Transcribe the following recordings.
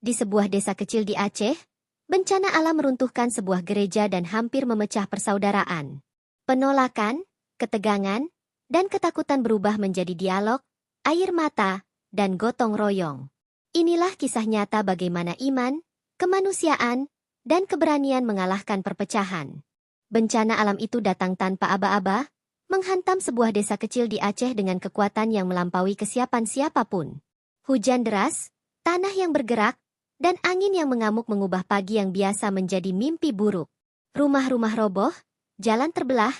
Di sebuah desa kecil di Aceh, bencana alam meruntuhkan sebuah gereja dan hampir memecah persaudaraan. Penolakan, ketegangan, dan ketakutan berubah menjadi dialog, air mata, dan gotong royong. Inilah kisah nyata bagaimana iman, kemanusiaan, dan keberanian mengalahkan perpecahan. Bencana alam itu datang tanpa aba-aba, menghantam sebuah desa kecil di Aceh dengan kekuatan yang melampaui kesiapan siapapun. Hujan deras, tanah yang bergerak, dan angin yang mengamuk mengubah pagi yang biasa menjadi mimpi buruk. Rumah-rumah roboh, jalan terbelah,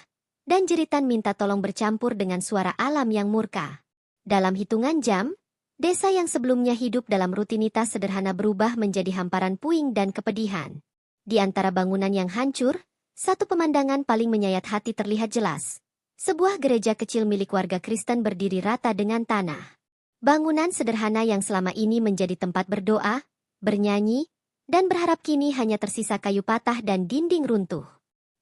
dan jeritan minta tolong bercampur dengan suara alam yang murka. Dalam hitungan jam, desa yang sebelumnya hidup dalam rutinitas sederhana berubah menjadi hamparan puing dan kepedihan. Di antara bangunan yang hancur, satu pemandangan paling menyayat hati terlihat jelas. Sebuah gereja kecil milik warga Kristen berdiri rata dengan tanah. Bangunan sederhana yang selama ini menjadi tempat berdoa, bernyanyi, dan berharap kini hanya tersisa kayu patah dan dinding runtuh.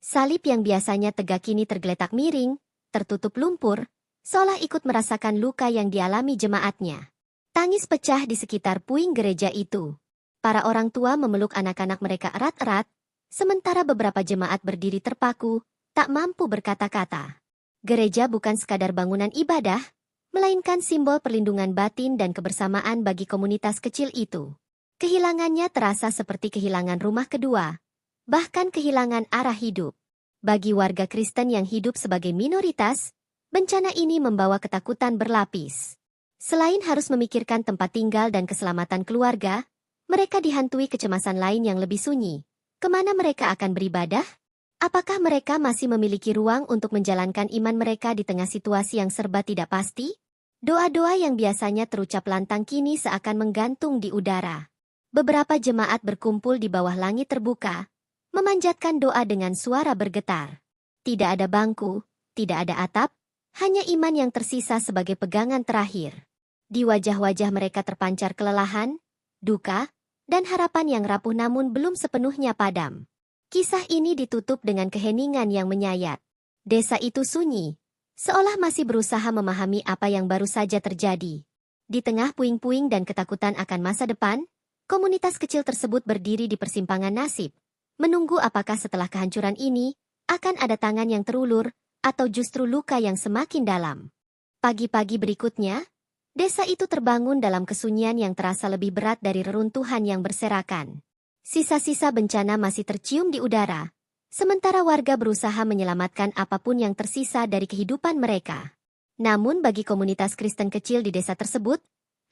Salib yang biasanya tegak kini tergeletak miring, tertutup lumpur, seolah ikut merasakan luka yang dialami jemaatnya. Tangis pecah di sekitar puing gereja itu. Para orang tua memeluk anak-anak mereka erat-erat, sementara beberapa jemaat berdiri terpaku, tak mampu berkata-kata. Gereja bukan sekadar bangunan ibadah, melainkan simbol perlindungan batin dan kebersamaan bagi komunitas kecil itu. Kehilangannya terasa seperti kehilangan rumah kedua, bahkan kehilangan arah hidup. Bagi warga Kristen yang hidup sebagai minoritas, bencana ini membawa ketakutan berlapis. Selain harus memikirkan tempat tinggal dan keselamatan keluarga, mereka dihantui kecemasan lain yang lebih sunyi. Kemana mereka akan beribadah? Apakah mereka masih memiliki ruang untuk menjalankan iman mereka di tengah situasi yang serba tidak pasti? Doa-doa yang biasanya terucap lantang kini seakan menggantung di udara. Beberapa jemaat berkumpul di bawah langit terbuka, memanjatkan doa dengan suara bergetar. Tidak ada bangku, tidak ada atap, hanya iman yang tersisa sebagai pegangan terakhir. Di wajah-wajah mereka terpancar kelelahan, duka, dan harapan yang rapuh namun belum sepenuhnya padam. Kisah ini ditutup dengan keheningan yang menyayat. Desa itu sunyi, seolah masih berusaha memahami apa yang baru saja terjadi. Di tengah puing-puing dan ketakutan akan masa depan, komunitas kecil tersebut berdiri di persimpangan nasib, menunggu apakah setelah kehancuran ini, akan ada tangan yang terulur, atau justru luka yang semakin dalam. Pagi-pagi berikutnya, desa itu terbangun dalam kesunyian yang terasa lebih berat dari reruntuhan yang berserakan. Sisa-sisa bencana masih tercium di udara, sementara warga berusaha menyelamatkan apapun yang tersisa dari kehidupan mereka. Namun bagi komunitas Kristen kecil di desa tersebut,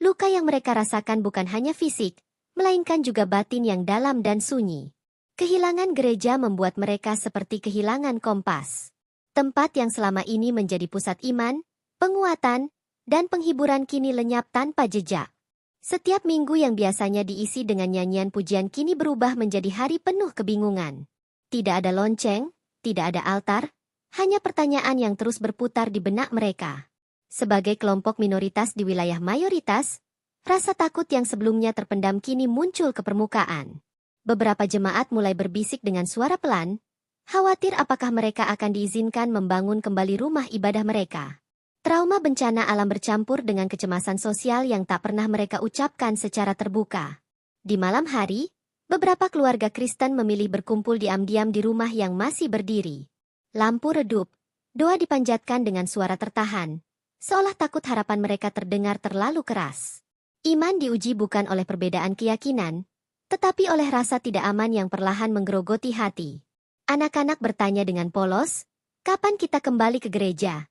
luka yang mereka rasakan bukan hanya fisik, melainkan juga batin yang dalam dan sunyi. Kehilangan gereja membuat mereka seperti kehilangan kompas. Tempat yang selama ini menjadi pusat iman, penguatan, dan penghiburan kini lenyap tanpa jejak. Setiap minggu yang biasanya diisi dengan nyanyian pujian kini berubah menjadi hari penuh kebingungan. Tidak ada lonceng, tidak ada altar, hanya pertanyaan yang terus berputar di benak mereka. Sebagai kelompok minoritas di wilayah mayoritas, rasa takut yang sebelumnya terpendam kini muncul ke permukaan. Beberapa jemaat mulai berbisik dengan suara pelan, khawatir apakah mereka akan diizinkan membangun kembali rumah ibadah mereka. Trauma bencana alam bercampur dengan kecemasan sosial yang tak pernah mereka ucapkan secara terbuka. Di malam hari, beberapa keluarga Kristen memilih berkumpul diam-diam di rumah yang masih berdiri. Lampu redup, doa dipanjatkan dengan suara tertahan, seolah takut harapan mereka terdengar terlalu keras. Iman diuji bukan oleh perbedaan keyakinan, tetapi oleh rasa tidak aman yang perlahan menggerogoti hati. Anak-anak bertanya dengan polos, kapan kita kembali ke gereja?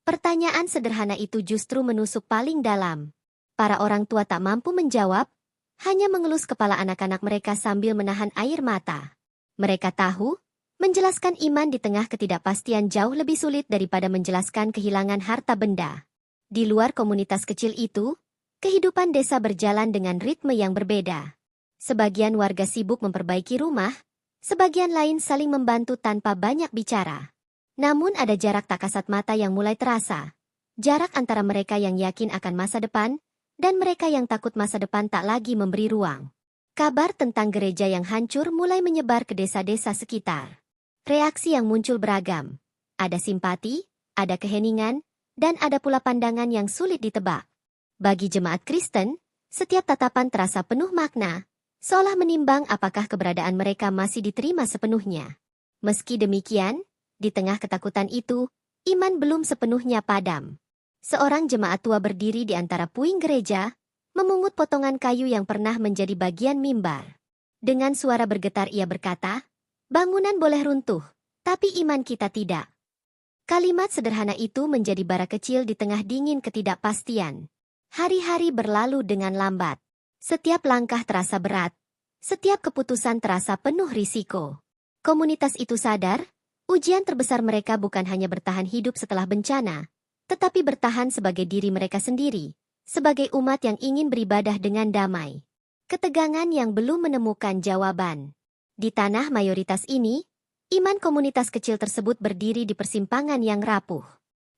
Pertanyaan sederhana itu justru menusuk paling dalam. Para orang tua tak mampu menjawab, hanya mengelus kepala anak-anak mereka sambil menahan air mata. Mereka tahu, menjelaskan iman di tengah ketidakpastian jauh lebih sulit daripada menjelaskan kehilangan harta benda. Di luar komunitas kecil itu, kehidupan desa berjalan dengan ritme yang berbeda. Sebagian warga sibuk memperbaiki rumah, sebagian lain saling membantu tanpa banyak bicara. Namun ada jarak tak kasat mata yang mulai terasa. Jarak antara mereka yang yakin akan masa depan, dan mereka yang takut masa depan tak lagi memberi ruang. Kabar tentang gereja yang hancur mulai menyebar ke desa-desa sekitar. Reaksi yang muncul beragam. Ada simpati, ada keheningan, dan ada pula pandangan yang sulit ditebak. Bagi jemaat Kristen, Setiap tatapan terasa penuh makna, seolah menimbang apakah keberadaan mereka masih diterima sepenuhnya. Meski demikian, di tengah ketakutan itu, iman belum sepenuhnya padam. Seorang jemaat tua berdiri di antara puing gereja, memungut potongan kayu yang pernah menjadi bagian mimbar. Dengan suara bergetar ia berkata, "Bangunan boleh runtuh, tapi iman kita tidak." Kalimat sederhana itu menjadi bara kecil di tengah dingin ketidakpastian. Hari-hari berlalu dengan lambat. Setiap langkah terasa berat. Setiap keputusan terasa penuh risiko. Komunitas itu sadar, ujian terbesar mereka bukan hanya bertahan hidup setelah bencana, tetapi bertahan sebagai diri mereka sendiri, sebagai umat yang ingin beribadah dengan damai. Ketegangan yang belum menemukan jawaban. Di tanah mayoritas ini, iman komunitas kecil tersebut berdiri di persimpangan yang rapuh.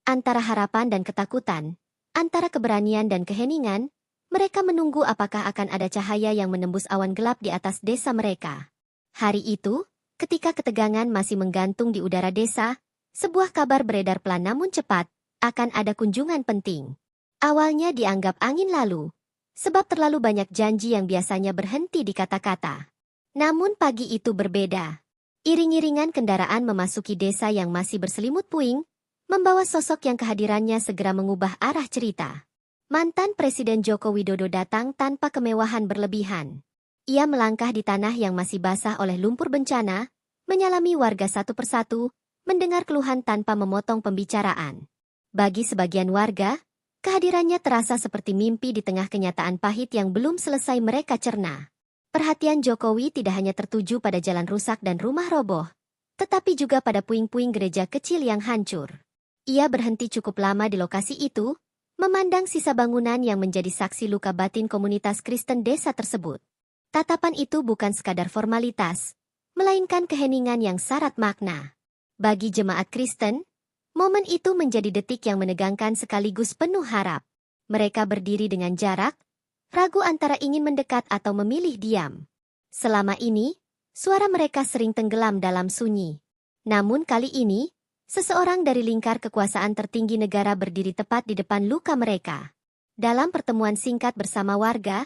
Antara harapan dan ketakutan, antara keberanian dan keheningan, mereka menunggu apakah akan ada cahaya yang menembus awan gelap di atas desa mereka. Hari itu, ketika ketegangan masih menggantung di udara desa, sebuah kabar beredar pelan namun cepat, akan ada kunjungan penting. Awalnya dianggap angin lalu, sebab terlalu banyak janji yang biasanya berhenti di kata-kata. Namun pagi itu berbeda. Iring-iringan kendaraan memasuki desa yang masih berselimut puing, membawa sosok yang kehadirannya segera mengubah arah cerita. Mantan Presiden Joko Widodo datang tanpa kemewahan berlebihan. Ia melangkah di tanah yang masih basah oleh lumpur bencana, menyalami warga satu persatu, mendengar keluhan tanpa memotong pembicaraan. Bagi sebagian warga, kehadirannya terasa seperti mimpi di tengah kenyataan pahit yang belum selesai mereka cerna. Perhatian Jokowi tidak hanya tertuju pada jalan rusak dan rumah roboh, tetapi juga pada puing-puing gereja kecil yang hancur. Ia berhenti cukup lama di lokasi itu, memandang sisa bangunan yang menjadi saksi luka batin komunitas Kristen desa tersebut. Tatapan itu bukan sekadar formalitas, melainkan keheningan yang syarat makna. Bagi jemaat Kristen, momen itu menjadi detik yang menegangkan sekaligus penuh harap. Mereka berdiri dengan jarak, ragu antara ingin mendekat atau memilih diam. Selama ini, suara mereka sering tenggelam dalam sunyi. Namun kali ini, seseorang dari lingkar kekuasaan tertinggi negara berdiri tepat di depan luka mereka. Dalam pertemuan singkat bersama warga,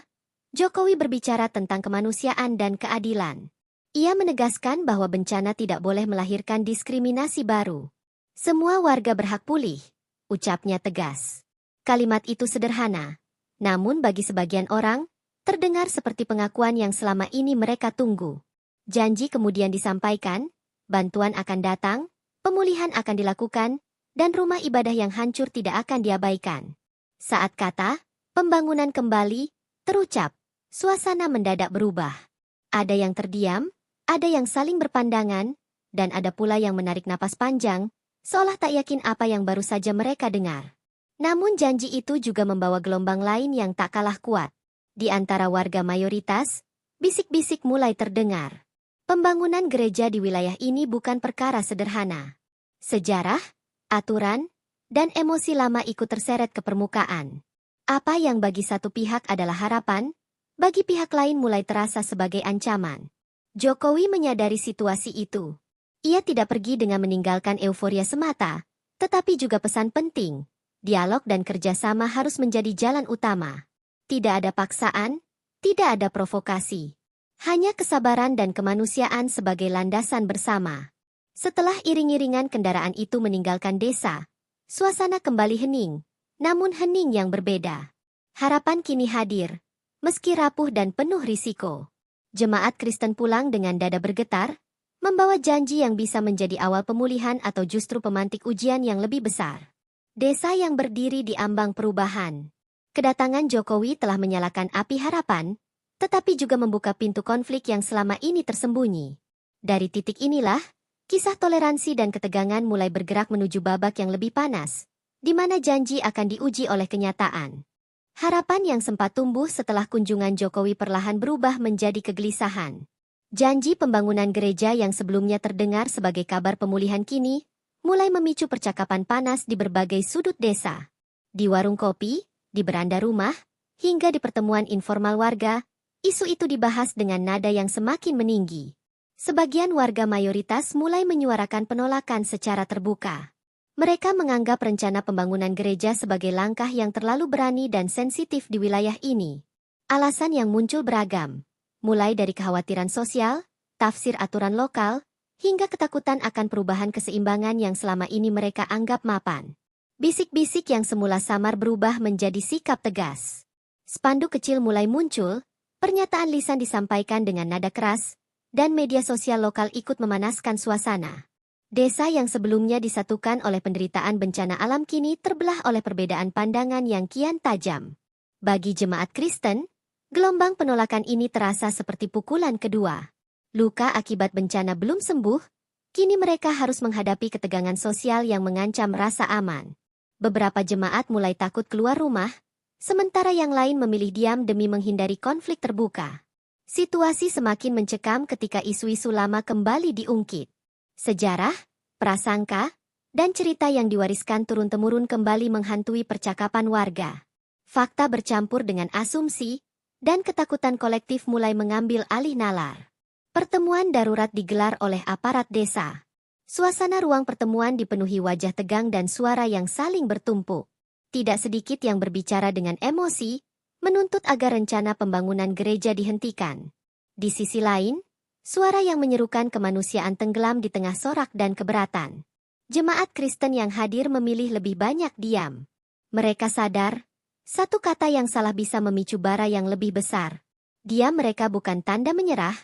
Jokowi berbicara tentang kemanusiaan dan keadilan. Ia menegaskan bahwa bencana tidak boleh melahirkan diskriminasi baru. Semua warga berhak pulih, ucapnya tegas. Kalimat itu sederhana, namun bagi sebagian orang, terdengar seperti pengakuan yang selama ini mereka tunggu. Janji kemudian disampaikan, bantuan akan datang, pemulihan akan dilakukan, dan rumah ibadah yang hancur tidak akan diabaikan. Saat kata, pembangunan kembali, terucap, suasana mendadak berubah. Ada yang terdiam, ada yang saling berpandangan, dan ada pula yang menarik napas panjang, seolah tak yakin apa yang baru saja mereka dengar. Namun janji itu juga membawa gelombang lain yang tak kalah kuat. Di antara warga mayoritas, bisik-bisik mulai terdengar. Pembangunan gereja di wilayah ini bukan perkara sederhana. Sejarah, aturan, dan emosi lama ikut terseret ke permukaan. Apa yang bagi satu pihak adalah harapan, bagi pihak lain mulai terasa sebagai ancaman. Jokowi menyadari situasi itu. Ia tidak pergi dengan meninggalkan euforia semata, tetapi juga pesan penting. Dialog dan kerjasama harus menjadi jalan utama. Tidak ada paksaan, tidak ada provokasi. Hanya kesabaran dan kemanusiaan sebagai landasan bersama. Setelah iring-iringan kendaraan itu meninggalkan desa, suasana kembali hening, namun hening yang berbeda. Harapan kini hadir, meski rapuh dan penuh risiko. Jemaat Kristen pulang dengan dada bergetar, membawa janji yang bisa menjadi awal pemulihan atau justru pemantik ujian yang lebih besar. Desa yang berdiri di ambang perubahan. Kedatangan Jokowi telah menyalakan api harapan, tetapi juga membuka pintu konflik yang selama ini tersembunyi. Dari titik inilah, kisah toleransi dan ketegangan mulai bergerak menuju babak yang lebih panas, di mana janji akan diuji oleh kenyataan. Harapan yang sempat tumbuh setelah kunjungan Jokowi perlahan berubah menjadi kegelisahan. Janji pembangunan gereja yang sebelumnya terdengar sebagai kabar pemulihan kini, mulai memicu percakapan panas di berbagai sudut desa. Di warung kopi, di beranda rumah, hingga di pertemuan informal warga, isu itu dibahas dengan nada yang semakin meninggi. Sebagian warga mayoritas mulai menyuarakan penolakan secara terbuka. Mereka menganggap rencana pembangunan gereja sebagai langkah yang terlalu berani dan sensitif di wilayah ini. Alasan yang muncul beragam, mulai dari kekhawatiran sosial, tafsir aturan lokal, hingga ketakutan akan perubahan keseimbangan yang selama ini mereka anggap mapan. Bisik-bisik yang semula samar berubah menjadi sikap tegas. Spanduk kecil mulai muncul, pernyataan lisan disampaikan dengan nada keras, dan media sosial lokal ikut memanaskan suasana. Desa yang sebelumnya disatukan oleh penderitaan bencana alam kini terbelah oleh perbedaan pandangan yang kian tajam. Bagi jemaat Kristen, gelombang penolakan ini terasa seperti pukulan kedua. Luka akibat bencana belum sembuh, kini mereka harus menghadapi ketegangan sosial yang mengancam rasa aman. Beberapa jemaat mulai takut keluar rumah, sementara yang lain memilih diam demi menghindari konflik terbuka. Situasi semakin mencekam ketika isu-isu lama kembali diungkit. Sejarah, prasangka, dan cerita yang diwariskan turun-temurun kembali menghantui percakapan warga. Fakta bercampur dengan asumsi, dan ketakutan kolektif mulai mengambil alih nalar. Pertemuan darurat digelar oleh aparat desa. Suasana ruang pertemuan dipenuhi wajah tegang dan suara yang saling bertumpuk. Tidak sedikit yang berbicara dengan emosi, menuntut agar rencana pembangunan gereja dihentikan. Di sisi lain, suara yang menyerukan kemanusiaan tenggelam di tengah sorak dan keberatan. Jemaat Kristen yang hadir memilih lebih banyak diam. Mereka sadar, satu kata yang salah bisa memicu bara yang lebih besar. Diam mereka bukan tanda menyerah,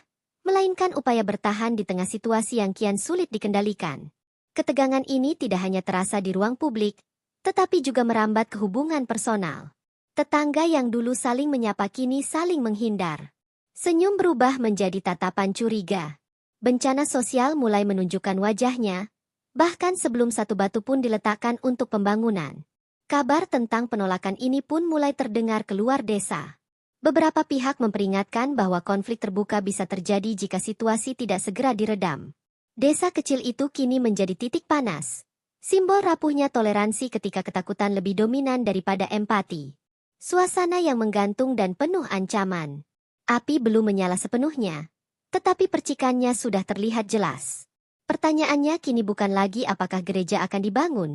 melainkan upaya bertahan di tengah situasi yang kian sulit dikendalikan. Ketegangan ini tidak hanya terasa di ruang publik, tetapi juga merambat ke hubungan personal. Tetangga yang dulu saling menyapa kini saling menghindar. Senyum berubah menjadi tatapan curiga. Bencana sosial mulai menunjukkan wajahnya, bahkan sebelum satu batu pun diletakkan untuk pembangunan. Kabar tentang penolakan ini pun mulai terdengar keluar desa. Beberapa pihak memperingatkan bahwa konflik terbuka bisa terjadi jika situasi tidak segera diredam. Desa kecil itu kini menjadi titik panas. Simbol rapuhnya toleransi ketika ketakutan lebih dominan daripada empati. Suasana yang menggantung dan penuh ancaman. Api belum menyala sepenuhnya, tetapi percikannya sudah terlihat jelas. Pertanyaannya kini bukan lagi apakah gereja akan dibangun,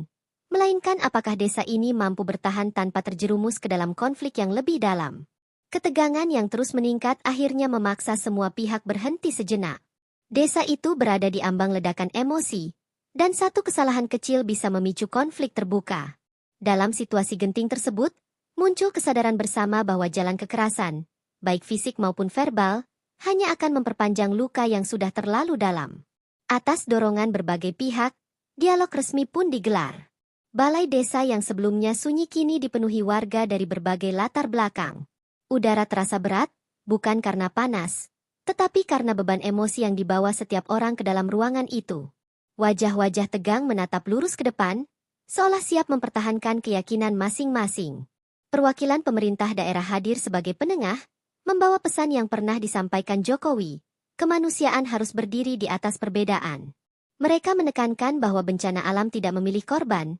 melainkan apakah desa ini mampu bertahan tanpa terjerumus ke dalam konflik yang lebih dalam. Ketegangan yang terus meningkat akhirnya memaksa semua pihak berhenti sejenak. Desa itu berada di ambang ledakan emosi, dan satu kesalahan kecil bisa memicu konflik terbuka. Dalam situasi genting tersebut, muncul kesadaran bersama bahwa jalan kekerasan, baik fisik maupun verbal, hanya akan memperpanjang luka yang sudah terlalu dalam. Atas dorongan berbagai pihak, dialog resmi pun digelar. Balai desa yang sebelumnya sunyi kini dipenuhi warga dari berbagai latar belakang. Udara terasa berat, bukan karena panas, tetapi karena beban emosi yang dibawa setiap orang ke dalam ruangan itu. Wajah-wajah tegang menatap lurus ke depan, seolah siap mempertahankan keyakinan masing-masing. Perwakilan pemerintah daerah hadir sebagai penengah, membawa pesan yang pernah disampaikan Jokowi, kemanusiaan harus berdiri di atas perbedaan. Mereka menekankan bahwa bencana alam tidak memilih korban,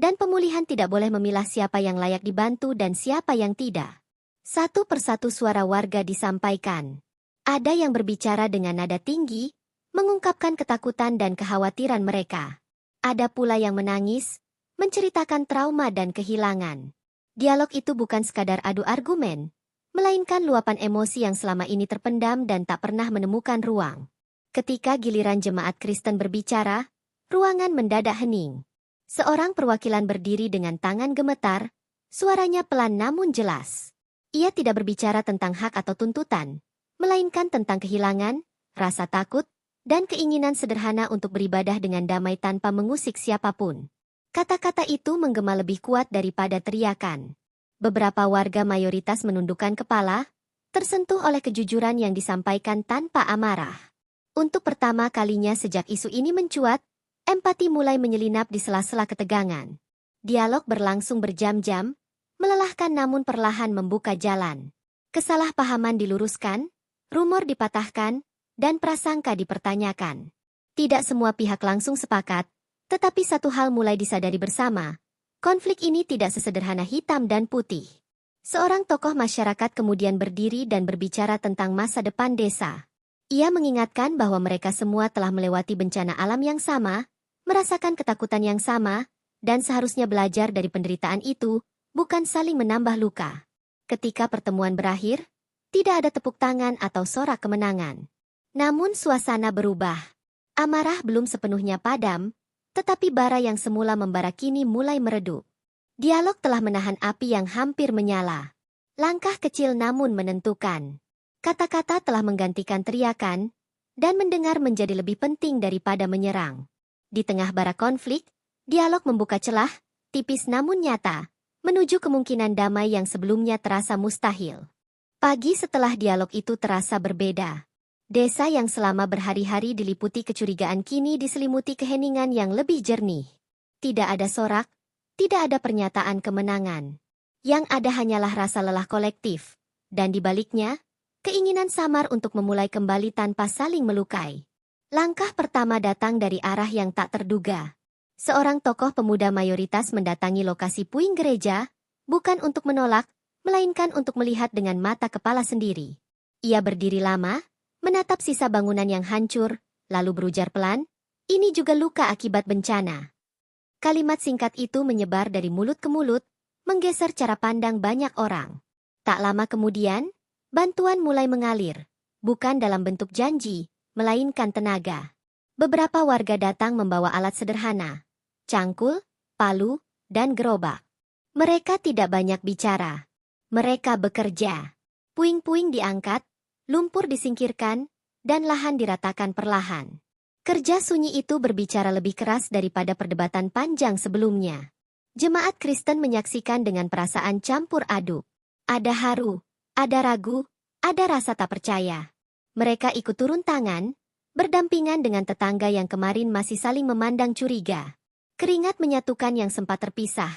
dan pemulihan tidak boleh memilah siapa yang layak dibantu dan siapa yang tidak. Satu persatu suara warga disampaikan. Ada yang berbicara dengan nada tinggi, mengungkapkan ketakutan dan kekhawatiran mereka. Ada pula yang menangis, menceritakan trauma dan kehilangan. Dialog itu bukan sekadar adu argumen, melainkan luapan emosi yang selama ini terpendam dan tak pernah menemukan ruang. Ketika giliran jemaat Kristen berbicara, ruangan mendadak hening. Seorang perwakilan berdiri dengan tangan gemetar, suaranya pelan namun jelas. Ia tidak berbicara tentang hak atau tuntutan, melainkan tentang kehilangan, rasa takut, dan keinginan sederhana untuk beribadah dengan damai tanpa mengusik siapapun. Kata-kata itu menggema lebih kuat daripada teriakan. Beberapa warga mayoritas menundukkan kepala, tersentuh oleh kejujuran yang disampaikan tanpa amarah. Untuk pertama kalinya sejak isu ini mencuat, empati mulai menyelinap di sela-sela ketegangan. Dialog berlangsung berjam-jam, melelahkan namun perlahan membuka jalan. Kesalahpahaman diluruskan, rumor dipatahkan, dan prasangka dipertanyakan. Tidak semua pihak langsung sepakat, tetapi satu hal mulai disadari bersama. Konflik ini tidak sesederhana hitam dan putih. Seorang tokoh masyarakat kemudian berdiri dan berbicara tentang masa depan desa. Ia mengingatkan bahwa mereka semua telah melewati bencana alam yang sama, merasakan ketakutan yang sama, dan seharusnya belajar dari penderitaan itu, bukan saling menambah luka. Ketika pertemuan berakhir, Tidak ada tepuk tangan atau sorak kemenangan. Namun suasana berubah. Amarah belum sepenuhnya padam, tetapi bara yang semula membara kini mulai meredup. Dialog telah menahan api yang hampir menyala. Langkah kecil namun menentukan. Kata-kata telah menggantikan teriakan, dan mendengar menjadi lebih penting daripada menyerang. Di tengah bara konflik, dialog membuka celah, tipis namun nyata, menuju kemungkinan damai yang sebelumnya terasa mustahil. Pagi setelah dialog itu terasa berbeda. Desa yang selama berhari-hari diliputi kecurigaan kini diselimuti keheningan yang lebih jernih. Tidak ada sorak, tidak ada pernyataan kemenangan. Yang ada hanyalah rasa lelah kolektif, dan di baliknya, keinginan samar untuk memulai kembali tanpa saling melukai. Langkah pertama datang dari arah yang tak terduga. Seorang tokoh pemuda mayoritas mendatangi lokasi puing gereja, bukan untuk menolak, melainkan untuk melihat dengan mata kepala sendiri. Ia berdiri lama, menatap sisa bangunan yang hancur, lalu berujar pelan, "Ini juga luka akibat bencana." Kalimat singkat itu menyebar dari mulut ke mulut, menggeser cara pandang banyak orang. Tak lama kemudian, bantuan mulai mengalir, bukan dalam bentuk janji, melainkan tenaga. Beberapa warga datang membawa alat sederhana, cangkul, palu, dan gerobak. Mereka tidak banyak bicara. Mereka bekerja. Puing-puing diangkat, lumpur disingkirkan, dan lahan diratakan perlahan. Kerja sunyi itu berbicara lebih keras daripada perdebatan panjang sebelumnya. Jemaat Kristen menyaksikan dengan perasaan campur aduk. Ada haru, ada ragu, ada rasa tak percaya. Mereka ikut turun tangan, berdampingan dengan tetangga yang kemarin masih saling memandang curiga. Keringat menyatukan yang sempat terpisah.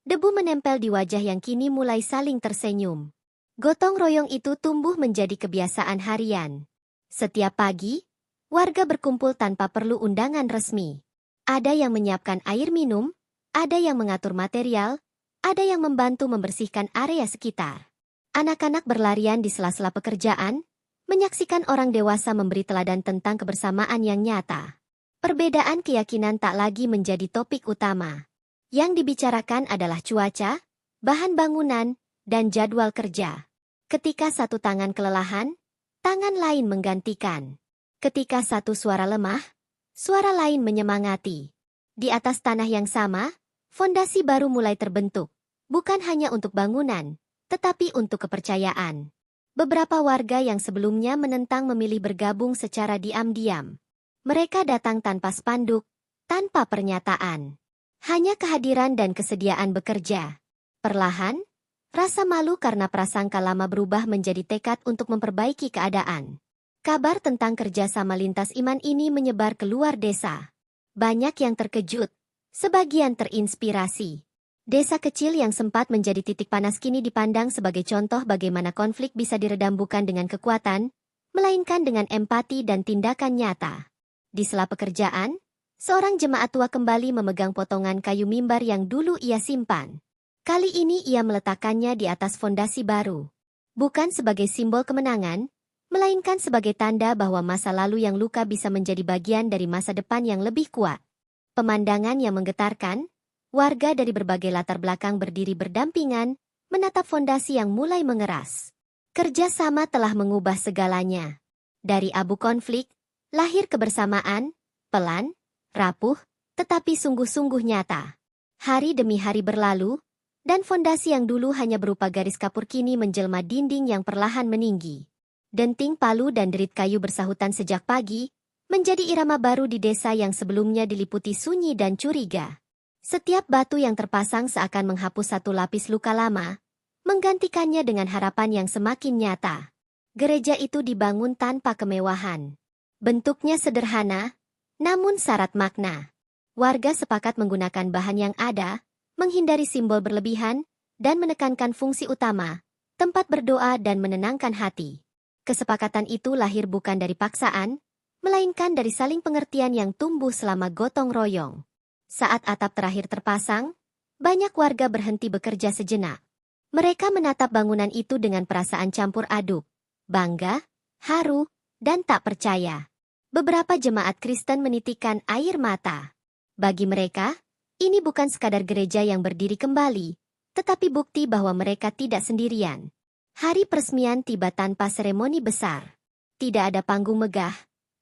Debu menempel di wajah yang kini mulai saling tersenyum. Gotong royong itu tumbuh menjadi kebiasaan harian. Setiap pagi, warga berkumpul tanpa perlu undangan resmi. Ada yang menyiapkan air minum, ada yang mengatur material, ada yang membantu membersihkan area sekitar. Anak-anak berlarian di sela-sela pekerjaan, menyaksikan orang dewasa memberi teladan tentang kebersamaan yang nyata. Perbedaan keyakinan tak lagi menjadi topik utama. Yang dibicarakan adalah cuaca, bahan bangunan, dan jadwal kerja. Ketika satu tangan kelelahan, tangan lain menggantikan. Ketika satu suara lemah, suara lain menyemangati. Di atas tanah yang sama, fondasi baru mulai terbentuk. Bukan hanya untuk bangunan, tetapi untuk kepercayaan. Beberapa warga yang sebelumnya menentang memilih bergabung secara diam-diam. Mereka datang tanpa spanduk, tanpa pernyataan. Hanya kehadiran dan kesediaan bekerja. Perlahan, rasa malu karena prasangka lama berubah menjadi tekad untuk memperbaiki keadaan. Kabar tentang kerjasama lintas iman ini menyebar keluar desa. Banyak yang terkejut, sebagian terinspirasi. Desa kecil yang sempat menjadi titik panas kini dipandang sebagai contoh bagaimana konflik bisa diredam bukan dengan kekuatan, melainkan dengan empati dan tindakan nyata. Di sela pekerjaan, seorang jemaat tua kembali memegang potongan kayu mimbar yang dulu ia simpan. Kali ini ia meletakkannya di atas fondasi baru. Bukan sebagai simbol kemenangan, melainkan sebagai tanda bahwa masa lalu yang luka bisa menjadi bagian dari masa depan yang lebih kuat. Pemandangan yang menggetarkan, warga dari berbagai latar belakang berdiri berdampingan, menatap fondasi yang mulai mengeras. Kerjasama telah mengubah segalanya. Dari abu konflik, lahir kebersamaan, pelan, rapuh, tetapi sungguh-sungguh nyata. Hari demi hari berlalu, dan fondasi yang dulu hanya berupa garis kapur kini menjelma dinding yang perlahan meninggi. Denting palu dan derit kayu bersahutan sejak pagi, menjadi irama baru di desa yang sebelumnya diliputi sunyi dan curiga. Setiap batu yang terpasang seakan menghapus satu lapis luka lama, menggantikannya dengan harapan yang semakin nyata. Gereja itu dibangun tanpa kemewahan. Bentuknya sederhana, namun syarat makna. Warga sepakat menggunakan bahan yang ada, menghindari simbol berlebihan, dan menekankan fungsi utama, tempat berdoa dan menenangkan hati. Kesepakatan itu lahir bukan dari paksaan, melainkan dari saling pengertian yang tumbuh selama gotong royong. Saat atap terakhir terpasang, banyak warga berhenti bekerja sejenak. Mereka menatap bangunan itu dengan perasaan campur aduk, bangga, haru, dan tak percaya. Beberapa jemaat Kristen menitikkan air mata. Bagi mereka, ini bukan sekadar gereja yang berdiri kembali, tetapi bukti bahwa mereka tidak sendirian. Hari peresmian tiba tanpa seremoni besar. Tidak ada panggung megah,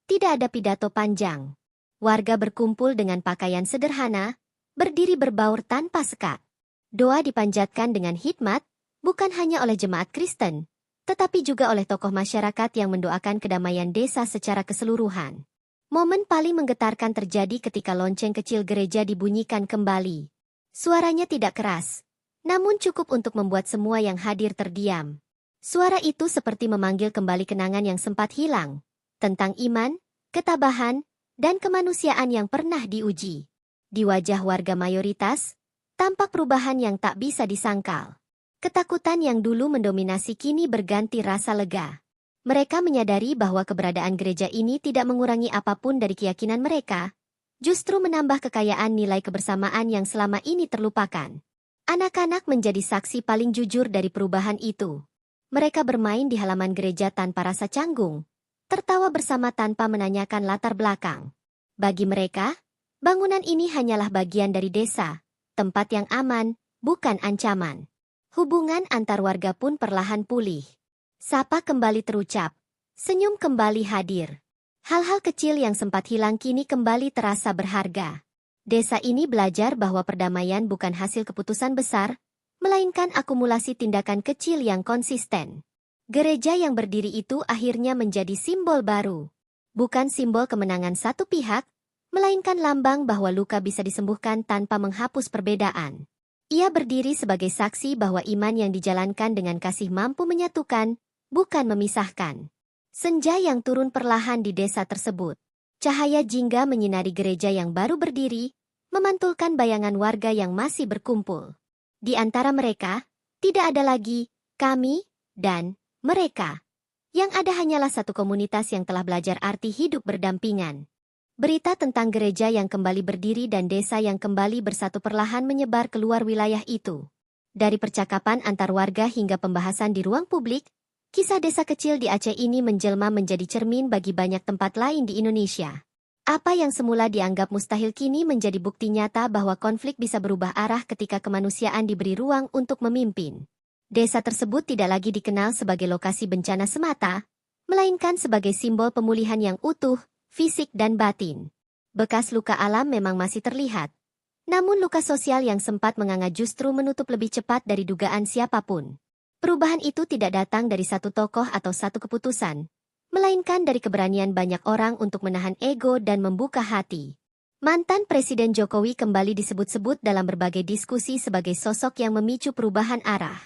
tidak ada pidato panjang. Warga berkumpul dengan pakaian sederhana, berdiri berbaur tanpa sekat. Doa dipanjatkan dengan hikmat, bukan hanya oleh jemaat Kristen, tetapi juga oleh tokoh masyarakat yang mendoakan kedamaian desa secara keseluruhan. Momen paling menggetarkan terjadi ketika lonceng kecil gereja dibunyikan kembali. Suaranya tidak keras, namun cukup untuk membuat semua yang hadir terdiam. Suara itu seperti memanggil kembali kenangan yang sempat hilang, tentang iman, ketabahan, dan kemanusiaan yang pernah diuji. Di wajah warga mayoritas, tampak perubahan yang tak bisa disangkal. Ketakutan yang dulu mendominasi kini berganti rasa lega. Mereka menyadari bahwa keberadaan gereja ini tidak mengurangi apapun dari keyakinan mereka, justru menambah kekayaan nilai kebersamaan yang selama ini terlupakan. Anak-anak menjadi saksi paling jujur dari perubahan itu. Mereka bermain di halaman gereja tanpa rasa canggung, tertawa bersama tanpa menanyakan latar belakang. Bagi mereka, bangunan ini hanyalah bagian dari desa, tempat yang aman, bukan ancaman. Hubungan antar warga pun perlahan pulih. Sapa kembali terucap, senyum kembali hadir. Hal-hal kecil yang sempat hilang kini kembali terasa berharga. Desa ini belajar bahwa perdamaian bukan hasil keputusan besar, melainkan akumulasi tindakan kecil yang konsisten. Gereja yang berdiri itu akhirnya menjadi simbol baru. Bukan simbol kemenangan satu pihak, melainkan lambang bahwa luka bisa disembuhkan tanpa menghapus perbedaan. Ia berdiri sebagai saksi bahwa iman yang dijalankan dengan kasih mampu menyatukan, bukan memisahkan. Senja yang turun perlahan di desa tersebut. Cahaya jingga menyinari gereja yang baru berdiri, memantulkan bayangan warga yang masih berkumpul. Di antara mereka, tidak ada lagi kami dan mereka. Yang ada hanyalah satu komunitas yang telah belajar arti hidup berdampingan. Berita tentang gereja yang kembali berdiri dan desa yang kembali bersatu perlahan menyebar keluar wilayah itu. Dari percakapan antar warga hingga pembahasan di ruang publik, kisah desa kecil di Aceh ini menjelma menjadi cermin bagi banyak tempat lain di Indonesia. Apa yang semula dianggap mustahil kini menjadi bukti nyata bahwa konflik bisa berubah arah ketika kemanusiaan diberi ruang untuk memimpin. Desa tersebut tidak lagi dikenal sebagai lokasi bencana semata, melainkan sebagai simbol pemulihan yang utuh, fisik dan batin. Bekas luka alam memang masih terlihat, namun luka sosial yang sempat menganga justru menutup lebih cepat dari dugaan siapapun. Perubahan itu tidak datang dari satu tokoh atau satu keputusan, melainkan dari keberanian banyak orang untuk menahan ego dan membuka hati. Mantan Presiden Jokowi kembali disebut-sebut dalam berbagai diskusi sebagai sosok yang memicu perubahan arah.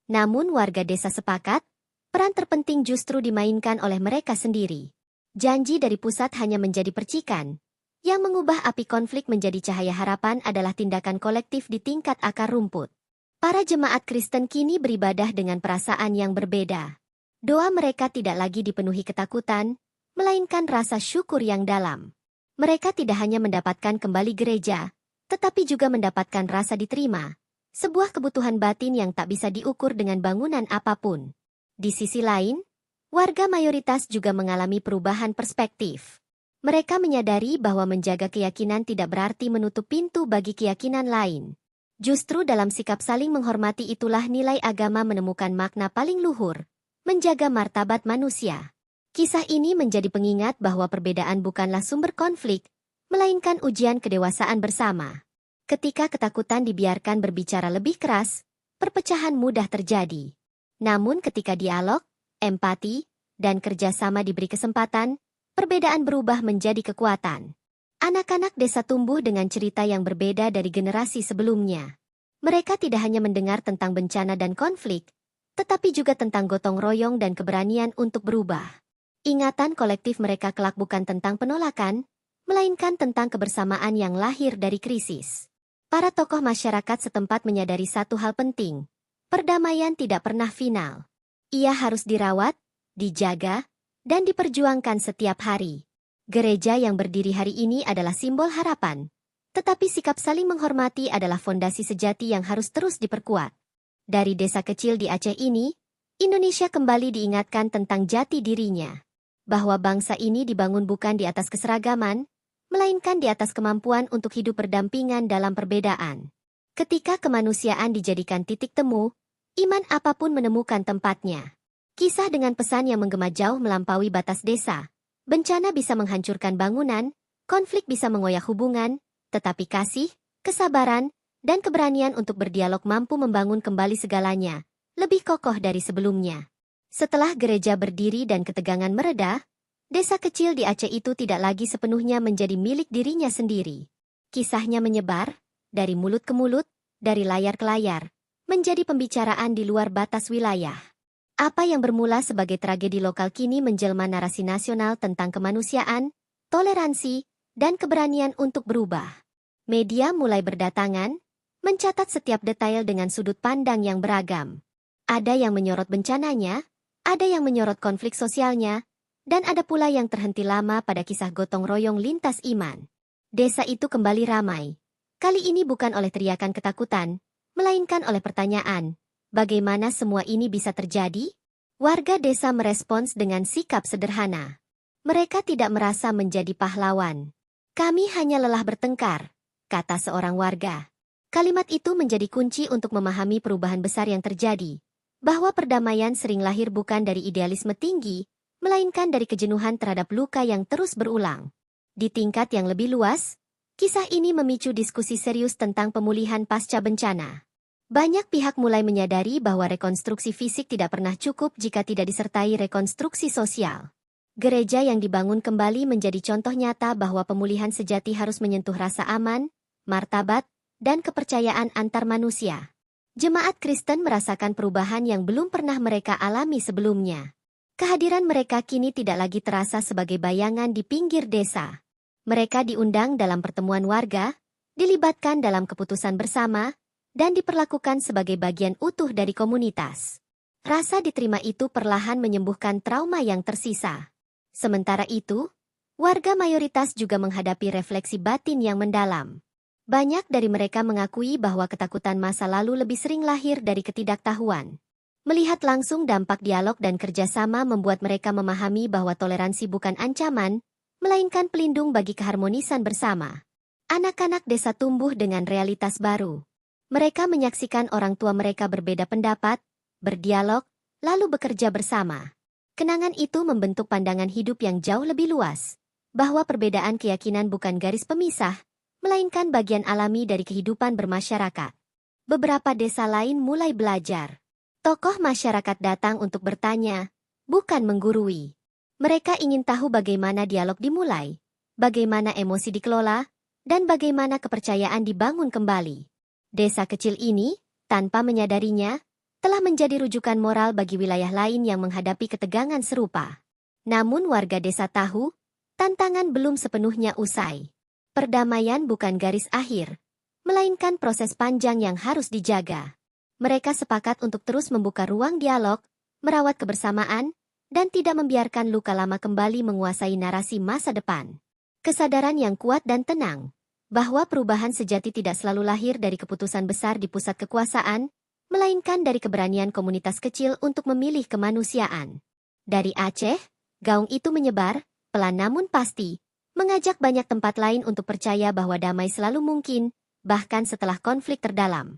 Namun warga desa sepakat, peran terpenting justru dimainkan oleh mereka sendiri. Janji dari pusat hanya menjadi percikan. Yang mengubah api konflik menjadi cahaya harapan adalah tindakan kolektif di tingkat akar rumput. Para jemaat Kristen kini beribadah dengan perasaan yang berbeda. Doa mereka tidak lagi dipenuhi ketakutan, melainkan rasa syukur yang dalam. Mereka tidak hanya mendapatkan kembali gereja, tetapi juga mendapatkan rasa diterima. Sebuah kebutuhan batin yang tak bisa diukur dengan bangunan apapun. Di sisi lain, warga mayoritas juga mengalami perubahan perspektif. Mereka menyadari bahwa menjaga keyakinan tidak berarti menutup pintu bagi keyakinan lain. Justru dalam sikap saling menghormati itulah nilai agama menemukan makna paling luhur, menjaga martabat manusia. Kisah ini menjadi pengingat bahwa perbedaan bukanlah sumber konflik, melainkan ujian kedewasaan bersama. Ketika ketakutan dibiarkan berbicara lebih keras, perpecahan mudah terjadi. Namun ketika dialog, empati, dan kerjasama diberi kesempatan, perbedaan berubah menjadi kekuatan. Anak-anak desa tumbuh dengan cerita yang berbeda dari generasi sebelumnya. Mereka tidak hanya mendengar tentang bencana dan konflik, tetapi juga tentang gotong royong dan keberanian untuk berubah. Ingatan kolektif mereka kelak bukan tentang penolakan, melainkan tentang kebersamaan yang lahir dari krisis. Para tokoh masyarakat setempat menyadari satu hal penting. Perdamaian tidak pernah final. Ia harus dirawat, dijaga, dan diperjuangkan setiap hari. Gereja yang berdiri hari ini adalah simbol harapan. Tetapi sikap saling menghormati adalah fondasi sejati yang harus terus diperkuat. Dari desa kecil di Aceh ini, Indonesia kembali diingatkan tentang jati dirinya. Bahwa bangsa ini dibangun bukan di atas keseragaman, melainkan di atas kemampuan untuk hidup berdampingan dalam perbedaan. Ketika kemanusiaan dijadikan titik temu, Iman apapun menemukan tempatnya. Kisah dengan pesan yang menggema jauh melampaui batas desa. Bencana bisa menghancurkan bangunan, konflik bisa mengoyak hubungan, tetapi kasih, kesabaran, dan keberanian untuk berdialog mampu membangun kembali segalanya, lebih kokoh dari sebelumnya. Setelah gereja berdiri dan ketegangan mereda, desa kecil di Aceh itu tidak lagi sepenuhnya menjadi milik dirinya sendiri. Kisahnya menyebar, dari mulut ke mulut, dari layar ke layar, menjadi pembicaraan di luar batas wilayah. Apa yang bermula sebagai tragedi lokal kini menjelma narasi nasional tentang kemanusiaan, toleransi, dan keberanian untuk berubah. Media mulai berdatangan, mencatat setiap detail dengan sudut pandang yang beragam. Ada yang menyorot bencananya, ada yang menyorot konflik sosialnya, dan ada pula yang terhenti lama pada kisah gotong royong lintas iman. Desa itu kembali ramai. Kali ini bukan oleh teriakan ketakutan, melainkan oleh pertanyaan. Bagaimana semua ini bisa terjadi? Warga desa merespons dengan sikap sederhana. Mereka tidak merasa menjadi pahlawan. Kami hanya lelah bertengkar, kata seorang warga. Kalimat itu menjadi kunci untuk memahami perubahan besar yang terjadi. Bahwa perdamaian sering lahir bukan dari idealisme tinggi, melainkan dari kejenuhan terhadap luka yang terus berulang. Di tingkat yang lebih luas, kisah ini memicu diskusi serius tentang pemulihan pasca bencana. Banyak pihak mulai menyadari bahwa rekonstruksi fisik tidak pernah cukup jika tidak disertai rekonstruksi sosial. Gereja yang dibangun kembali menjadi contoh nyata bahwa pemulihan sejati harus menyentuh rasa aman, martabat, dan kepercayaan antar manusia. Jemaat Kristen merasakan perubahan yang belum pernah mereka alami sebelumnya. Kehadiran mereka kini tidak lagi terasa sebagai bayangan di pinggir desa. Mereka diundang dalam pertemuan warga, dilibatkan dalam keputusan bersama, dan diperlakukan sebagai bagian utuh dari komunitas. Rasa diterima itu perlahan menyembuhkan trauma yang tersisa. Sementara itu, warga mayoritas juga menghadapi refleksi batin yang mendalam. Banyak dari mereka mengakui bahwa ketakutan masa lalu lebih sering lahir dari ketidaktahuan. Melihat langsung dampak dialog dan kerjasama membuat mereka memahami bahwa toleransi bukan ancaman, melainkan pelindung bagi keharmonisan bersama. Anak-anak desa tumbuh dengan realitas baru. Mereka menyaksikan orang tua mereka berbeda pendapat, berdialog, lalu bekerja bersama. Kenangan itu membentuk pandangan hidup yang jauh lebih luas, bahwa perbedaan keyakinan bukan garis pemisah, melainkan bagian alami dari kehidupan bermasyarakat. Beberapa desa lain mulai belajar. Tokoh masyarakat datang untuk bertanya, bukan menggurui. Mereka ingin tahu bagaimana dialog dimulai, bagaimana emosi dikelola, dan bagaimana kepercayaan dibangun kembali. Desa kecil ini, tanpa menyadarinya, telah menjadi rujukan moral bagi wilayah lain yang menghadapi ketegangan serupa. Namun warga desa tahu, tantangan belum sepenuhnya usai. Perdamaian bukan garis akhir, melainkan proses panjang yang harus dijaga. Mereka sepakat untuk terus membuka ruang dialog, merawat kebersamaan, dan tidak membiarkan luka lama kembali menguasai narasi masa depan. Kesadaran yang kuat dan tenang, bahwa perubahan sejati tidak selalu lahir dari keputusan besar di pusat kekuasaan, melainkan dari keberanian komunitas kecil untuk memilih kemanusiaan. Dari Aceh, gaung itu menyebar, pelan namun pasti, mengajak banyak tempat lain untuk percaya bahwa damai selalu mungkin, bahkan setelah konflik terdalam.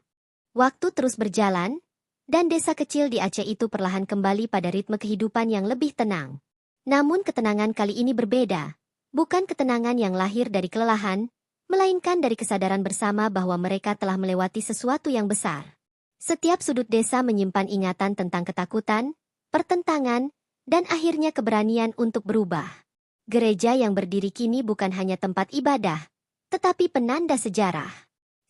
Waktu terus berjalan, dan desa kecil di Aceh itu perlahan kembali pada ritme kehidupan yang lebih tenang. Namun ketenangan kali ini berbeda, bukan ketenangan yang lahir dari kelelahan, melainkan dari kesadaran bersama bahwa mereka telah melewati sesuatu yang besar. Setiap sudut desa menyimpan ingatan tentang ketakutan, pertentangan, dan akhirnya keberanian untuk berubah. Gereja yang berdiri kini bukan hanya tempat ibadah, tetapi penanda sejarah.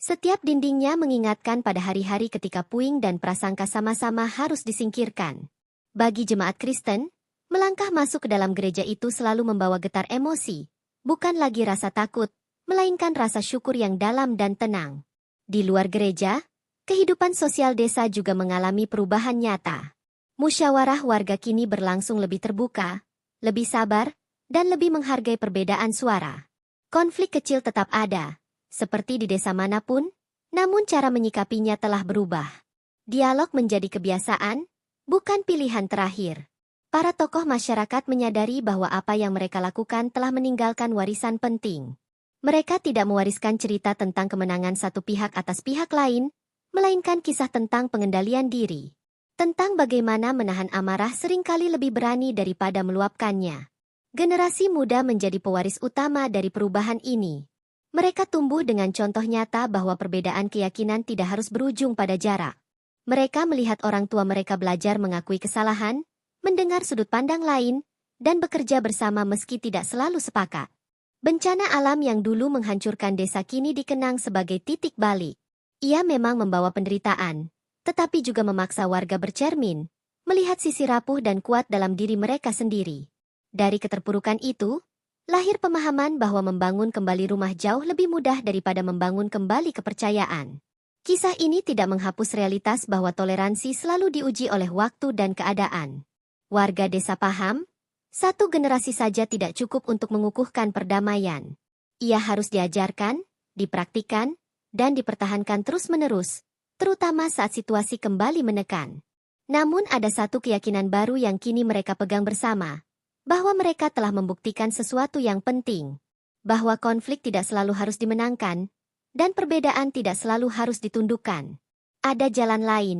Setiap dindingnya mengingatkan pada hari-hari ketika puing dan prasangka sama-sama harus disingkirkan. Bagi jemaat Kristen, melangkah masuk ke dalam gereja itu selalu membawa getar emosi, bukan lagi rasa takut, melainkan rasa syukur yang dalam dan tenang. Di luar gereja, kehidupan sosial desa juga mengalami perubahan nyata. Musyawarah warga kini berlangsung lebih terbuka, lebih sabar, dan lebih menghargai perbedaan suara. Konflik kecil tetap ada, seperti di desa manapun, namun cara menyikapinya telah berubah. Dialog menjadi kebiasaan, bukan pilihan terakhir. Para tokoh masyarakat menyadari bahwa apa yang mereka lakukan telah meninggalkan warisan penting. Mereka tidak mewariskan cerita tentang kemenangan satu pihak atas pihak lain, melainkan kisah tentang pengendalian diri. tentang bagaimana menahan amarah seringkali lebih berani daripada meluapkannya. Generasi muda menjadi pewaris utama dari perubahan ini. Mereka tumbuh dengan contoh nyata bahwa perbedaan keyakinan tidak harus berujung pada jarak. Mereka melihat orang tua mereka belajar mengakui kesalahan, mendengar sudut pandang lain, dan bekerja bersama meski tidak selalu sepakat. Bencana alam yang dulu menghancurkan desa kini dikenang sebagai titik balik. Ia memang membawa penderitaan, tetapi juga memaksa warga bercermin, melihat sisi rapuh dan kuat dalam diri mereka sendiri. Dari keterpurukan itu, lahir pemahaman bahwa membangun kembali rumah jauh lebih mudah daripada membangun kembali kepercayaan. Kisah ini tidak menghapus realitas bahwa toleransi selalu diuji oleh waktu dan keadaan. Warga desa paham, satu generasi saja tidak cukup untuk mengukuhkan perdamaian. Ia harus diajarkan, dipraktikkan, dan dipertahankan terus-menerus, terutama saat situasi kembali menekan. Namun ada satu keyakinan baru yang kini mereka pegang bersama, bahwa mereka telah membuktikan sesuatu yang penting, bahwa konflik tidak selalu harus dimenangkan, dan perbedaan tidak selalu harus ditundukkan. Ada jalan lain,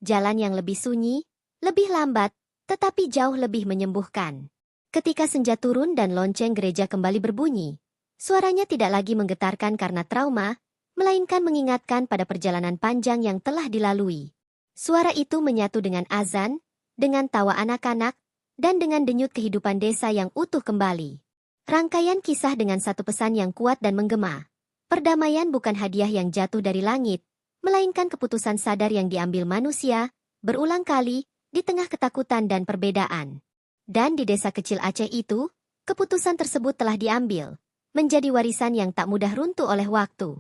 jalan yang lebih sunyi, lebih lambat, tetapi jauh lebih menyembuhkan. Ketika senja turun dan lonceng gereja kembali berbunyi, suaranya tidak lagi menggetarkan karena trauma, melainkan mengingatkan pada perjalanan panjang yang telah dilalui. Suara itu menyatu dengan azan, dengan tawa anak-anak, dan dengan denyut kehidupan desa yang utuh kembali. Rangkaian kisah dengan satu pesan yang kuat dan menggema. Perdamaian bukan hadiah yang jatuh dari langit, melainkan keputusan sadar yang diambil manusia, berulang kali, di tengah ketakutan dan perbedaan. Dan di desa kecil Aceh itu, keputusan tersebut telah diambil, menjadi warisan yang tak mudah runtuh oleh waktu.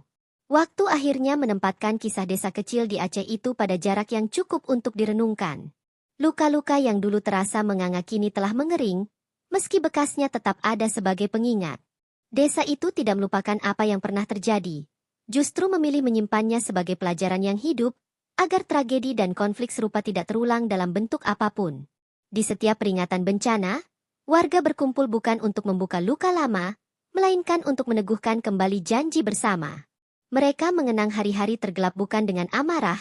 Waktu akhirnya menempatkan kisah desa kecil di Aceh itu pada jarak yang cukup untuk direnungkan. Luka-luka yang dulu terasa menganga kini telah mengering, meski bekasnya tetap ada sebagai pengingat. Desa itu tidak melupakan apa yang pernah terjadi, justru memilih menyimpannya sebagai pelajaran yang hidup, agar tragedi dan konflik serupa tidak terulang dalam bentuk apapun. Di setiap peringatan bencana, warga berkumpul bukan untuk membuka luka lama, melainkan untuk meneguhkan kembali janji bersama. Mereka mengenang hari-hari tergelap bukan dengan amarah,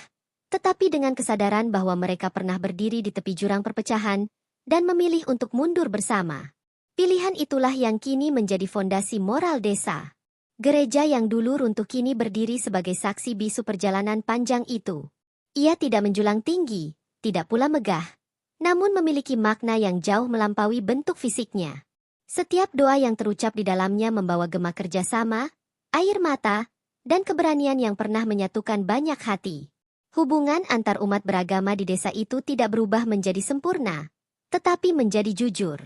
tetapi dengan kesadaran bahwa mereka pernah berdiri di tepi jurang perpecahan dan memilih untuk mundur bersama. Pilihan itulah yang kini menjadi fondasi moral desa. Gereja yang dulu runtuh kini berdiri sebagai saksi bisu perjalanan panjang itu. Ia tidak menjulang tinggi, tidak pula megah, namun memiliki makna yang jauh melampaui bentuk fisiknya. Setiap doa yang terucap di dalamnya membawa gema kerjasama, air mata, dan keberanian yang pernah menyatukan banyak hati. Hubungan antar umat beragama di desa itu tidak berubah menjadi sempurna, tetapi menjadi jujur.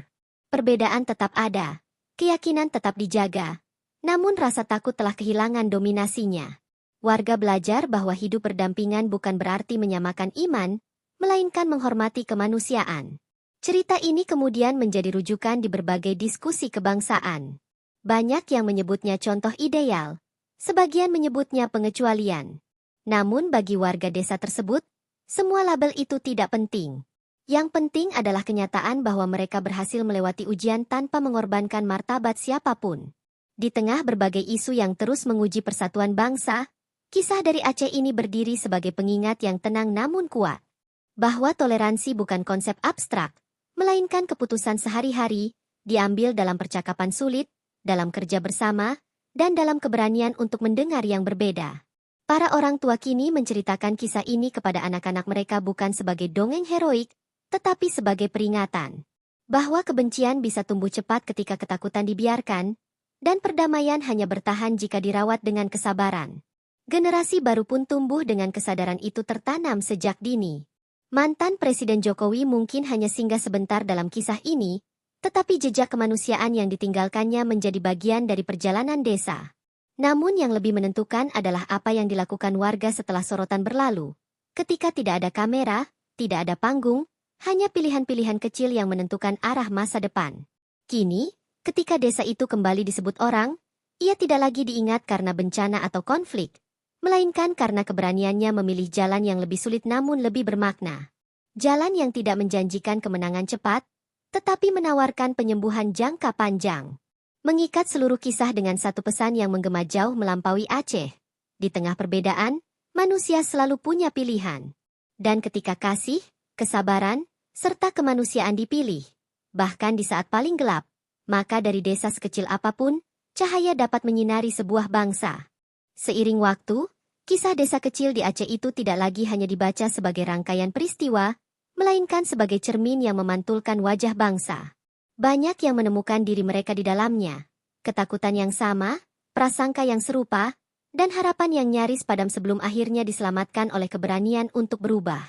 Perbedaan tetap ada, keyakinan tetap dijaga, namun rasa takut telah kehilangan dominasinya. Warga belajar bahwa hidup berdampingan bukan berarti menyamakan iman, melainkan menghormati kemanusiaan. Cerita ini kemudian menjadi rujukan di berbagai diskusi kebangsaan. Banyak yang menyebutnya contoh ideal, sebagian menyebutnya pengecualian. Namun bagi warga desa tersebut, semua label itu tidak penting. Yang penting adalah kenyataan bahwa mereka berhasil melewati ujian tanpa mengorbankan martabat siapapun. Di tengah berbagai isu yang terus menguji persatuan bangsa, kisah dari Aceh ini berdiri sebagai pengingat yang tenang namun kuat. Bahwa toleransi bukan konsep abstrak, melainkan keputusan sehari-hari, diambil dalam percakapan sulit, dalam kerja bersama, dan dalam keberanian untuk mendengar yang berbeda. Para orang tua kini menceritakan kisah ini kepada anak-anak mereka bukan sebagai dongeng heroik, tetapi sebagai peringatan. Bahwa kebencian bisa tumbuh cepat ketika ketakutan dibiarkan, dan perdamaian hanya bertahan jika dirawat dengan kesabaran. Generasi baru pun tumbuh dengan kesadaran itu tertanam sejak dini. Mantan Presiden Jokowi mungkin hanya singgah sebentar dalam kisah ini, tetapi jejak kemanusiaan yang ditinggalkannya menjadi bagian dari perjalanan desa. Namun yang lebih menentukan adalah apa yang dilakukan warga setelah sorotan berlalu. Ketika tidak ada kamera, tidak ada panggung, hanya pilihan-pilihan kecil yang menentukan arah masa depan. Kini, ketika desa itu kembali disebut orang, ia tidak lagi diingat karena bencana atau konflik, melainkan karena keberaniannya memilih jalan yang lebih sulit namun lebih bermakna. Jalan yang tidak menjanjikan kemenangan cepat, tetapi menawarkan penyembuhan jangka panjang. Mengikat seluruh kisah dengan satu pesan yang menggema jauh melampaui Aceh. Di tengah perbedaan, manusia selalu punya pilihan. Dan ketika kasih, kesabaran, serta kemanusiaan dipilih. Bahkan di saat paling gelap, maka dari desa sekecil apapun, cahaya dapat menyinari sebuah bangsa. Seiring waktu, kisah desa kecil di Aceh itu tidak lagi hanya dibaca sebagai rangkaian peristiwa, melainkan sebagai cermin yang memantulkan wajah bangsa. Banyak yang menemukan diri mereka di dalamnya. Ketakutan yang sama, prasangka yang serupa, dan harapan yang nyaris padam sebelum akhirnya diselamatkan oleh keberanian untuk berubah.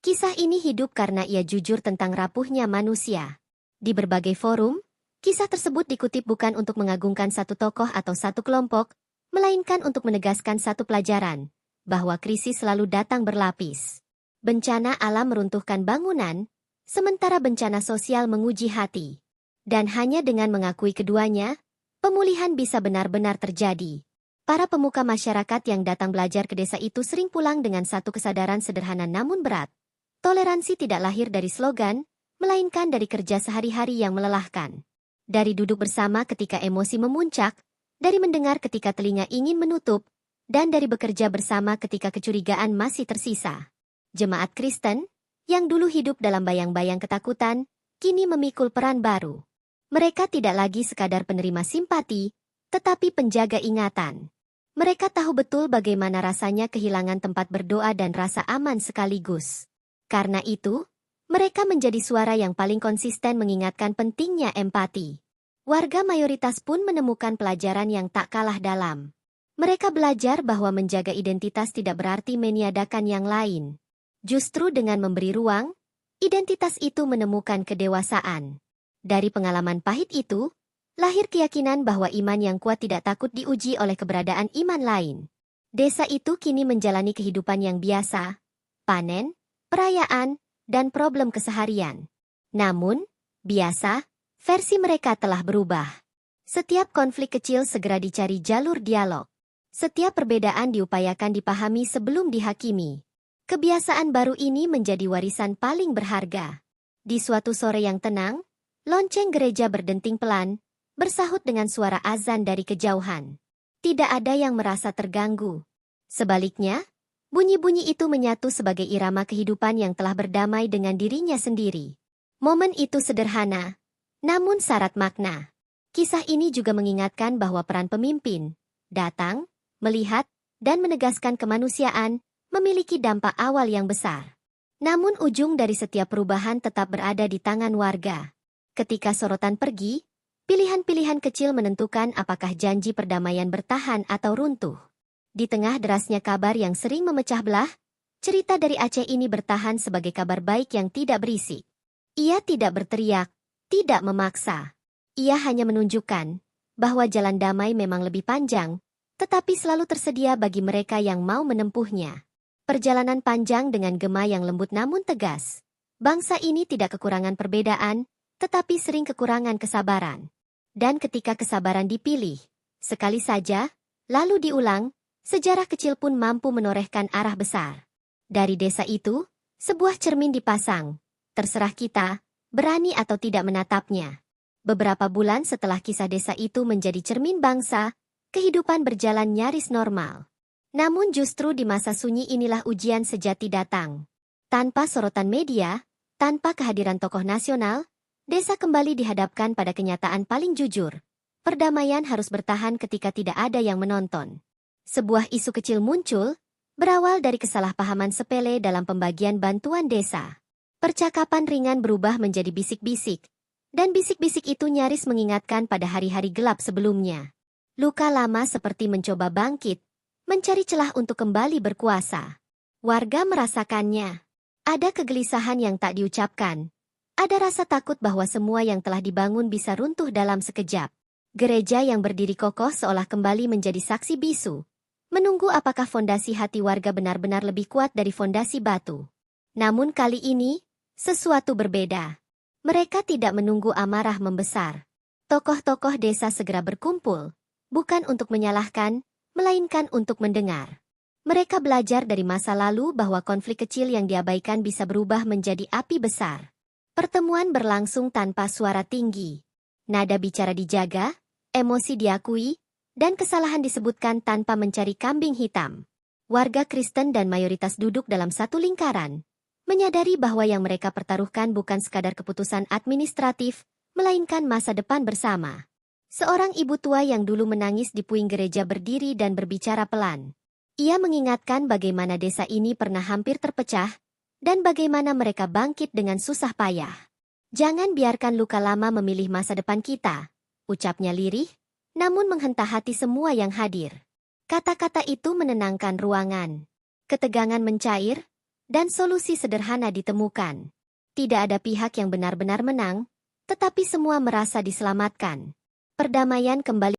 Kisah ini hidup karena ia jujur tentang rapuhnya manusia. Di berbagai forum, kisah tersebut dikutip bukan untuk mengagungkan satu tokoh atau satu kelompok, melainkan untuk menegaskan satu pelajaran, bahwa krisis selalu datang berlapis. Bencana alam meruntuhkan bangunan, sementara bencana sosial menguji hati. Dan hanya dengan mengakui keduanya, pemulihan bisa benar-benar terjadi. Para pemuka masyarakat yang datang belajar ke desa itu sering pulang dengan satu kesadaran sederhana namun berat. Toleransi tidak lahir dari slogan, melainkan dari kerja sehari-hari yang melelahkan. Dari duduk bersama ketika emosi memuncak, dari mendengar ketika telinga ingin menutup, dan dari bekerja bersama ketika kecurigaan masih tersisa. Jemaat Kristen, yang dulu hidup dalam bayang-bayang ketakutan, kini memikul peran baru. Mereka tidak lagi sekadar penerima simpati, tetapi penjaga ingatan. Mereka tahu betul bagaimana rasanya kehilangan tempat berdoa dan rasa aman sekaligus. Karena itu, mereka menjadi suara yang paling konsisten mengingatkan pentingnya empati. Warga mayoritas pun menemukan pelajaran yang tak kalah dalam. Mereka belajar bahwa menjaga identitas tidak berarti meniadakan yang lain. Justru dengan memberi ruang, identitas itu menemukan kedewasaan. Dari pengalaman pahit itu, lahir keyakinan bahwa iman yang kuat tidak takut diuji oleh keberadaan iman lain. Desa itu kini menjalani kehidupan yang biasa, panen, perayaan, dan problem keseharian. Namun, biasa, versi mereka telah berubah. Setiap konflik kecil segera dicari jalur dialog. Setiap perbedaan diupayakan dipahami sebelum dihakimi. Kebiasaan baru ini menjadi warisan paling berharga. Di suatu sore yang tenang, lonceng gereja berdenting pelan, bersahut dengan suara azan dari kejauhan. Tidak ada yang merasa terganggu. Sebaliknya, bunyi-bunyi itu menyatu sebagai irama kehidupan yang telah berdamai dengan dirinya sendiri. Momen itu sederhana, namun syarat makna. Kisah ini juga mengingatkan bahwa peran pemimpin, datang, melihat, dan menegaskan kemanusiaan, memiliki dampak awal yang besar. Namun ujung dari setiap perubahan tetap berada di tangan warga. Ketika sorotan pergi, pilihan-pilihan kecil menentukan apakah janji perdamaian bertahan atau runtuh. Di tengah derasnya kabar yang sering memecah belah, cerita dari Aceh ini bertahan sebagai kabar baik yang tidak berisik. Ia tidak berteriak, tidak memaksa. Ia hanya menunjukkan bahwa jalan damai memang lebih panjang, tetapi selalu tersedia bagi mereka yang mau menempuhnya. Perjalanan panjang dengan gema yang lembut namun tegas. Bangsa ini tidak kekurangan perbedaan, tetapi sering kekurangan kesabaran. Dan ketika kesabaran dipilih, sekali saja, lalu diulang, sejarah kecil pun mampu menorehkan arah besar. Dari desa itu, sebuah cermin dipasang. Terserah kita, berani atau tidak menatapnya. Beberapa bulan setelah kisah desa itu menjadi cermin bangsa, kehidupan berjalan nyaris normal. Namun justru di masa sunyi inilah ujian sejati datang. Tanpa sorotan media, tanpa kehadiran tokoh nasional, desa kembali dihadapkan pada kenyataan paling jujur. Perdamaian harus bertahan ketika tidak ada yang menonton. Sebuah isu kecil muncul, berawal dari kesalahpahaman sepele dalam pembagian bantuan desa. Percakapan ringan berubah menjadi bisik-bisik, dan bisik-bisik itu nyaris mengingatkan pada hari-hari gelap sebelumnya. Luka lama seperti mencoba bangkit, mencari celah untuk kembali berkuasa. Warga merasakannya. Ada kegelisahan yang tak diucapkan. Ada rasa takut bahwa semua yang telah dibangun bisa runtuh dalam sekejap. Gereja yang berdiri kokoh seolah kembali menjadi saksi bisu, menunggu apakah fondasi hati warga benar-benar lebih kuat dari fondasi batu. Namun kali ini, sesuatu berbeda. Mereka tidak menunggu amarah membesar. Tokoh-tokoh desa segera berkumpul, bukan untuk menyalahkan, melainkan untuk mendengar. Mereka belajar dari masa lalu bahwa konflik kecil yang diabaikan bisa berubah menjadi api besar. Pertemuan berlangsung tanpa suara tinggi. Nada bicara dijaga, emosi diakui, dan kesalahan disebutkan tanpa mencari kambing hitam. Warga Kristen dan mayoritas duduk dalam satu lingkaran, menyadari bahwa yang mereka pertaruhkan bukan sekadar keputusan administratif, melainkan masa depan bersama. Seorang ibu tua yang dulu menangis di puing gereja berdiri dan berbicara pelan. Ia mengingatkan bagaimana desa ini pernah hampir terpecah, dan bagaimana mereka bangkit dengan susah payah. Jangan biarkan luka lama memilih masa depan kita, ucapnya lirih, namun menghentak hati semua yang hadir. Kata-kata itu menenangkan ruangan. Ketegangan mencair, dan solusi sederhana ditemukan. Tidak ada pihak yang benar-benar menang, tetapi semua merasa diselamatkan. Perdamaian kembali